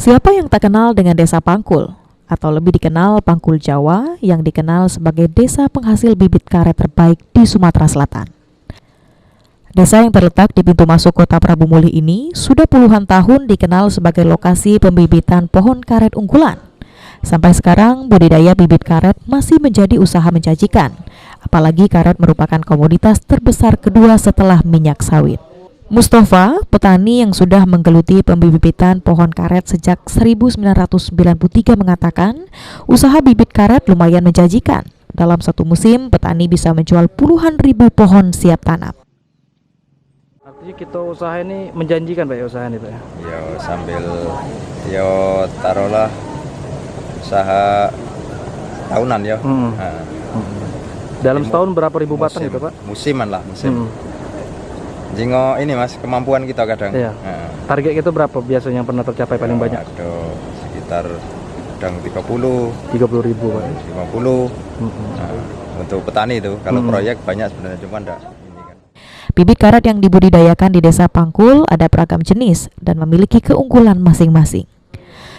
Siapa yang tak kenal dengan Desa Pangkul, atau lebih dikenal Pangkul Jawa, yang dikenal sebagai desa penghasil bibit karet terbaik di Sumatera Selatan. Desa yang terletak di pintu masuk kota Prabu Muli ini sudah puluhan tahun dikenal sebagai lokasi pembibitan pohon karet unggulan. Sampai sekarang budidaya bibit karet masih menjadi usaha menjanjikan, apalagi karet merupakan komoditas terbesar kedua setelah minyak sawit. Mustafa, petani yang sudah menggeluti pembibitan pohon karet sejak 1993 mengatakan, usaha bibit karet lumayan menjanjikan. Dalam satu musim, petani bisa menjual puluhan ribu pohon siap tanam. Artinya kita usaha ini menjanjikan Pak ya, usaha ini Pak ya? Yo sambil yo taruhlah usaha tahunan ya. Dalam setahun berapa ribu batang itu Pak? Musiman lah, musim. Jingo ini Mas, kemampuan kita kadang. Iya. Target kita berapa biasanya yang pernah tercapai paling banyak? Ada sekitar kadang 30 ribu Pak. 50. Untuk petani itu, kalau proyek banyak sebenarnya, cuma enggak. Bibit karet yang dibudidayakan di Desa Pangkul ada beragam jenis dan memiliki keunggulan masing-masing.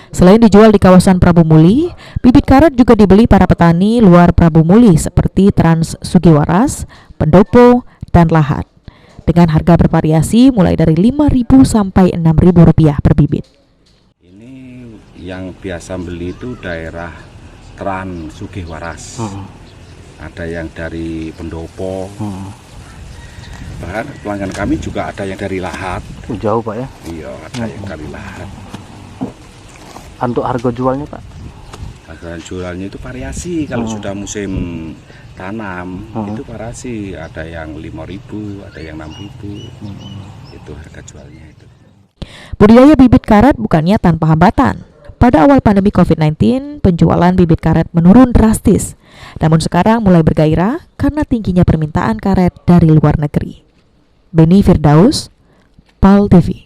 Selain dijual di kawasan Prabu Muli, bibit karet juga dibeli para petani luar Prabu Muli seperti Trans Sugiwaras, Pendopo, dan Lahat. Dengan harga bervariasi mulai dari Rp5.000 sampai Rp6.000 per bibit. Ini yang biasa beli itu daerah Trans Sugiwaras. Ada yang dari Pendopo. Bahkan pelanggan kami juga ada yang dari Lahat. Jauh Pak ya? Iya, ada yang dari Lahat. Untuk harga jualnya Pak? Harga jualnya itu variasi. Kalau sudah musim tanam itu variasi, ada yang 5.000, ada yang 6.000. Itu harga jualnya itu. Budidaya bibit karet bukannya tanpa hambatan. Pada awal pandemi COVID-19, penjualan bibit karet menurun drastis. Namun sekarang mulai bergairah karena tingginya permintaan karet dari luar negeri. Beni Firdaus, PAL TV.